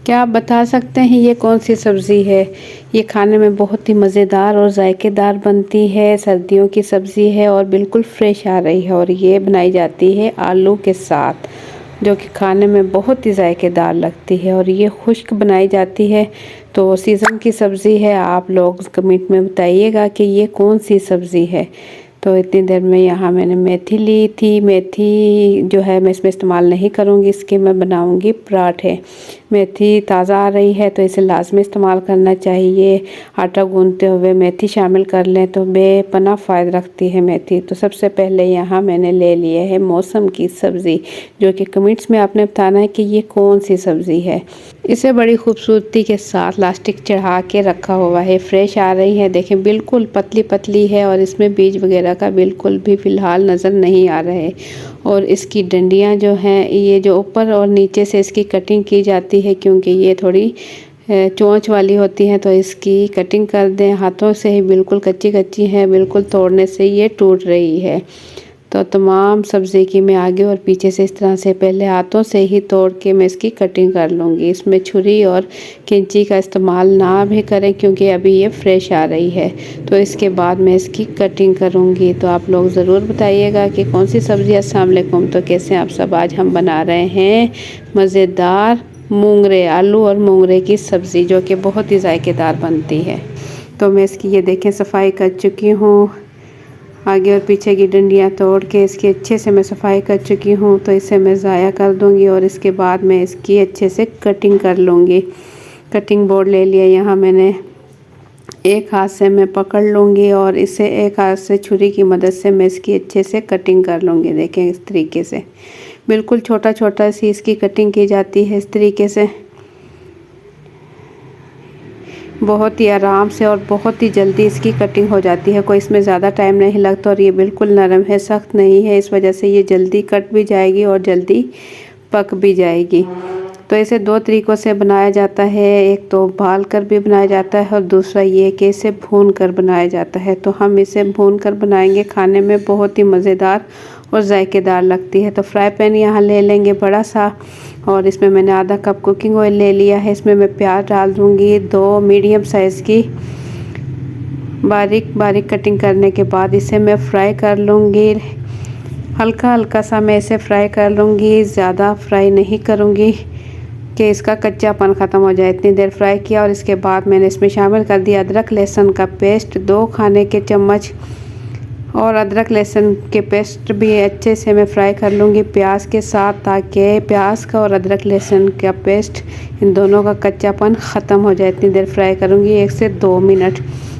क्या आप बता सकते हैं ये कौन सी सब्ज़ी है? ये खाने में बहुत ही मज़ेदार और जायकेदार बनती है। सर्दियों की सब्ज़ी है और बिल्कुल फ्रेश आ रही है और ये बनाई जाती है आलू के साथ, जो कि खाने में बहुत ही जायकेदार लगती है और ये खुश्क बनाई जाती है। तो सीज़न की सब्ज़ी है। आप लोग कमेंट में बताइएगा कि ये कौन सी सब्ज़ी है। तो इतनी देर में यहाँ मैंने मेथी ली थी। मेथी जो है मैं इसमें इस्तेमाल नहीं करूँगी, इसके मैं बनाऊँगी पराठे। मेथी ताज़ा आ रही है तो इसे लाजमी इस्तेमाल करना चाहिए। आटा गूंदते हुए मेथी शामिल कर लें तो बेपनाह फ़ायदा रखती है मेथी। तो सबसे पहले यहाँ मैंने ले लिए है मौसम की सब्ज़ी, जो कि कमेंट्स में आपने बताना है कि ये कौन सी सब्ज़ी है। इसे बड़ी खूबसूरती के साथ लास्टिक चढ़ा के रखा हुआ है। फ्रेश आ रही है, देखें बिल्कुल पतली पतली है और इसमें बीज वगैरह का बिल्कुल भी फ़िलहाल नज़र नहीं आ रहे। और इसकी डंडियाँ जो हैं, ये जो ऊपर और नीचे से इसकी कटिंग की जाती है, क्योंकि ये थोड़ी चोंच वाली होती हैं तो इसकी कटिंग कर दें। हाथों से ही बिल्कुल कच्ची कच्ची है, बिल्कुल तोड़ने से ये टूट रही है। तो तमाम सब्ज़ी की मैं आगे और पीछे से इस तरह से पहले हाथों से ही तोड़ के मैं इसकी कटिंग कर लूँगी। इसमें छुरी और कैंची का इस्तेमाल ना भी करें, क्योंकि अभी ये फ्रेश आ रही है। तो इसके बाद मैं इसकी कटिंग करूँगी। तो आप लोग ज़रूर बताइएगा कि कौन सी सब्ज़ी। अस्सलाम वालेकुम। तो कैसे आप सब? आज हम बना रहे हैं मज़ेदार मूंगरे, आलू और मूंगरे की सब्ज़ी, जो कि बहुत ही जायकेदार बनती है। तो मैं इसकी ये देखें सफाई कर चुकी हूँ। आगे और पीछे की डंडियाँ तोड़ के इसकी अच्छे से मैं सफाई कर चुकी हूँ। तो इसे मैं ज़ाया कर दूँगी और इसके बाद मैं इसकी अच्छे से कटिंग कर लूँगी। कटिंग बोर्ड ले लिया यहाँ मैंने। एक हाथ से मैं पकड़ लूँगी और इसे एक हाथ से छुरी की मदद से मैं इसकी अच्छे से कटिंग कर लूँगी। देखें इस तरीके से बिल्कुल छोटा छोटा सी इसकी कटिंग की जाती है। इस तरीके से बहुत ही आराम से और बहुत ही जल्दी इसकी कटिंग हो जाती है। कोई इसमें ज़्यादा टाइम नहीं लगता और ये बिल्कुल नरम है, सख्त नहीं है। इस वजह से ये जल्दी कट भी जाएगी और जल्दी पक भी जाएगी। तो इसे दो तरीक़ों से बनाया जाता है। एक तो उबाल कर भी बनाया जाता है और दूसरा ये कि इसे भून कर बनाया जाता है। तो हम इसे भून कर बनाएंगे। खाने में बहुत ही मज़ेदार और जायकेदार लगती है। तो फ्राई पैन यहाँ ले लेंगे बड़ा सा और इसमें मैंने आधा कप कुकिंग ऑयल ले लिया है। इसमें मैं प्याज डाल दूँगी, 2 मीडियम साइज़ की। बारीक बारीक कटिंग करने के बाद इसे मैं फ्राई कर लूँगी। हल्का हल्का सा मैं इसे फ्राई कर लूँगी, ज़्यादा फ्राई नहीं करूँगी कि इसका कच्चापन ख़त्म हो जाए। इतनी देर फ्राई किया और इसके बाद मैंने इसमें शामिल कर दिया अदरक लहसुन का पेस्ट 2 खाने के चम्मच। और अदरक लहसुन के पेस्ट भी अच्छे से मैं फ्राई कर लूँगी प्याज के साथ, ताकि प्याज का और अदरक लहसुन का पेस्ट इन दोनों का कच्चापन ख़त्म हो जाए। इतनी देर फ्राई करूँगी 1 से 2 मिनट।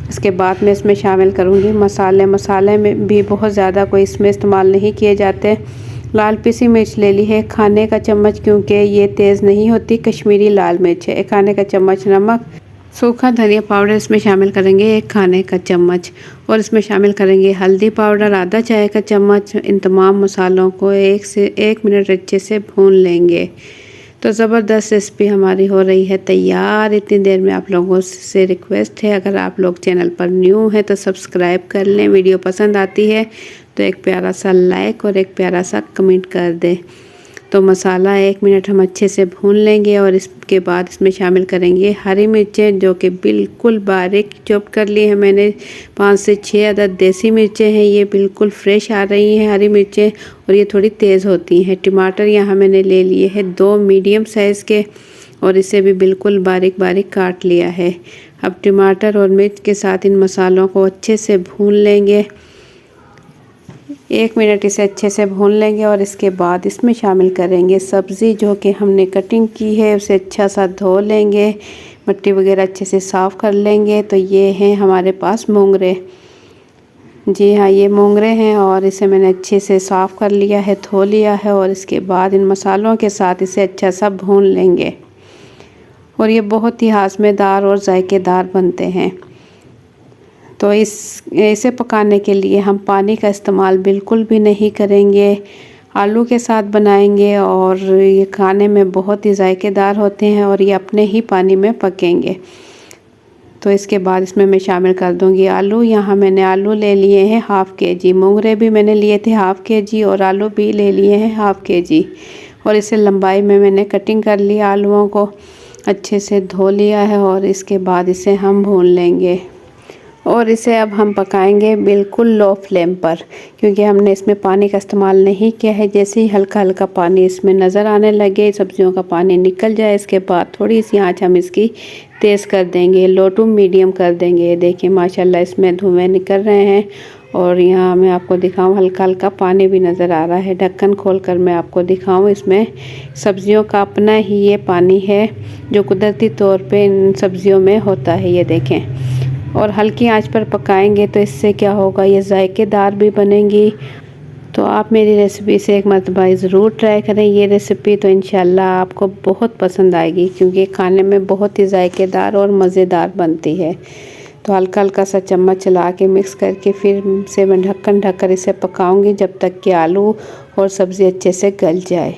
इसके बाद मैं इसमें शामिल करूँगी मसाले। मसाले में भी बहुत ज़्यादा कोई इसमें इस्तेमाल नहीं किए जाते। लाल पिसी मिर्च ले ली है 1 खाने का चम्मच, क्योंकि ये तेज़ नहीं होती, कश्मीरी लाल मिर्च है। 1 खाने का चम्मच नमक। सूखा धनिया पाउडर इसमें शामिल करेंगे 1 खाने का चम्मच। और इसमें शामिल करेंगे हल्दी पाउडर आधा चाय का चम्मच। इन तमाम मसालों को 1 से 1 मिनट अच्छे से भून लेंगे। तो ज़बरदस्त रेसिपी हमारी हो रही है तैयार। इतनी देर में आप लोगों से रिक्वेस्ट है, अगर आप लोग चैनल पर न्यू हैं तो सब्सक्राइब कर लें। वीडियो पसंद आती है तो एक प्यारा सा लाइक और एक प्यारा सा कमेंट कर दें। तो मसाला 1 मिनट हम अच्छे से भून लेंगे और इसके बाद इसमें शामिल करेंगे हरी मिर्चें, जो कि बिल्कुल बारीक चॉप कर ली है मैंने। 5 से 6 अदद देसी मिर्चें हैं। ये बिल्कुल फ्रेश आ रही हैं हरी मिर्चें और ये थोड़ी तेज़ होती हैं। टमाटर यहाँ मैंने ले लिए हैं 2 मीडियम साइज़ के और इसे भी बिल्कुल बारीक बारीक काट लिया है। अब टमाटर और मिर्च के साथ इन मसालों को अच्छे से भून लेंगे। 1 मिनट इसे अच्छे से भून लेंगे और इसके बाद इसमें शामिल करेंगे सब्ज़ी, जो कि हमने कटिंग की है। उसे अच्छा सा धो लेंगे, मिट्टी वगैरह अच्छे से साफ़ कर लेंगे। तो ये हैं हमारे पास मूंगरे। जी हाँ, ये मूंगरे हैं और इसे मैंने अच्छे से साफ़ कर लिया है, धो लिया है। और इसके बाद इन मसालों के साथ इसे अच्छा सा भून लेंगे और ये बहुत ही हाशमेदार और जायकेदार बनते हैं। तो इसे पकाने के लिए हम पानी का इस्तेमाल बिल्कुल भी नहीं करेंगे। आलू के साथ बनाएंगे और ये खाने में बहुत ही जायकेदार होते हैं और ये अपने ही पानी में पकेंगे। तो इसके बाद इसमें मैं शामिल कर दूंगी आलू। यहाँ मैंने आलू ले लिए हैं 1/2 kg। मूंगरे भी मैंने लिए थे 1/2 kg और आलू भी ले लिए हैं 1/2 kg। और इसे लंबाई में मैंने कटिंग कर लिया आलूओं को। अच्छे से धो लिया है और इसके बाद इसे हम भून लेंगे और इसे अब हम पकाएंगे बिल्कुल लो फ्लेम पर, क्योंकि हमने इसमें पानी का इस्तेमाल नहीं किया है। जैसे ही हल्का हल्का पानी इसमें नज़र आने लगे, सब्जियों का पानी निकल जाए, इसके बाद थोड़ी सी आंच हम इसकी तेज़ कर देंगे, लो टू मीडियम कर देंगे। देखिए माशाल्लाह इसमें धुएँ निकल रहे हैं और यहाँ मैं आपको दिखाऊं हल्का हल्का पानी भी नज़र आ रहा है। ढक्कन खोलकर मैं आपको दिखाऊं, इसमें सब्जियों का अपना ही ये पानी है जो कुदरती तौर पे इन सब्जियों में होता है। ये देखें, और हल्की आंच पर पकाएंगे तो इससे क्या होगा, ये जायकेदार भी बनेंगी। तो आप मेरी रेसिपी से एक मरतबा ज़रूर ट्राई करें ये रेसिपी, तो इंशाल्लाह आपको बहुत पसंद आएगी, क्योंकि खाने में बहुत ही जायकेदार और मज़ेदार बनती है। तो हल्का हल्का सा चम्मच चला के मिक्स करके फिर से मैं ढक्कन ढककर इसे पकाऊंगी जब तक कि आलू और सब्ज़ी अच्छे से गल जाए।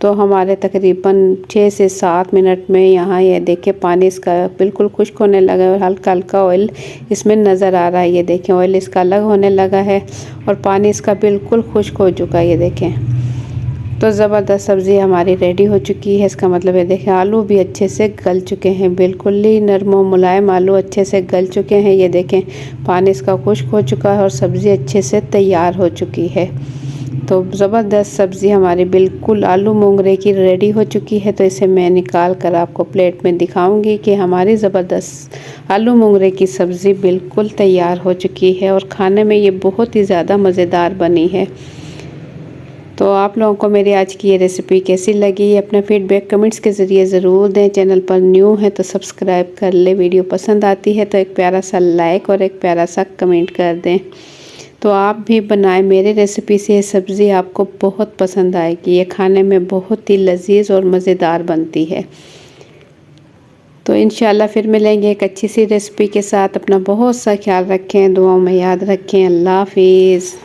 तो हमारे तकरीबन 6 से 7 मिनट में यहाँ ये देखिए पानी इसका बिल्कुल खुश्क होने लगा है और हल्का हल्का ऑयल इसमें नज़र आ रहा है। ये देखें ऑयल इसका अलग होने लगा है और पानी इसका बिल्कुल खुश्क हो चुका है। ये देखें तो ज़बरदस्त सब्ज़ी हमारी रेडी हो चुकी है। इसका मतलब है देखें आलू भी अच्छे से गल चुके हैं, बिल्कुल ही नरम और मुलायम आलू अच्छे से गल चुके हैं। ये देखें पानी इसका खुश्क हो चुका है और सब्ज़ी अच्छे से तैयार हो चुकी है। तो ज़बरदस्त सब्ज़ी हमारी बिल्कुल आलू मोंगरे की रेडी हो चुकी है। तो इसे मैं निकाल कर आपको प्लेट में दिखाऊंगी कि हमारी ज़बरदस्त आलू मोंगरे की सब्ज़ी बिल्कुल तैयार हो चुकी है और खाने में ये बहुत ही ज़्यादा मज़ेदार बनी है। तो आप लोगों को मेरी आज की ये रेसिपी कैसी लगी, अपना फीडबैक कमेंट्स के ज़रिए ज़रूर दें। चैनल पर न्यू है तो सब्सक्राइब कर ले, वीडियो पसंद आती है तो एक प्यारा सा लाइक और एक प्यारा सा कमेंट कर दें। तो आप भी बनाएं मेरी रेसिपी से, ये सब्ज़ी आपको बहुत पसंद आएगी। ये खाने में बहुत ही लजीज और मज़ेदार बनती है। तो इंशाल्लाह फिर मिलेंगे एक अच्छी सी रेसिपी के साथ। अपना बहुत सा ख्याल रखें, दुआओं में याद रखें। अल्लाह हाफिज़।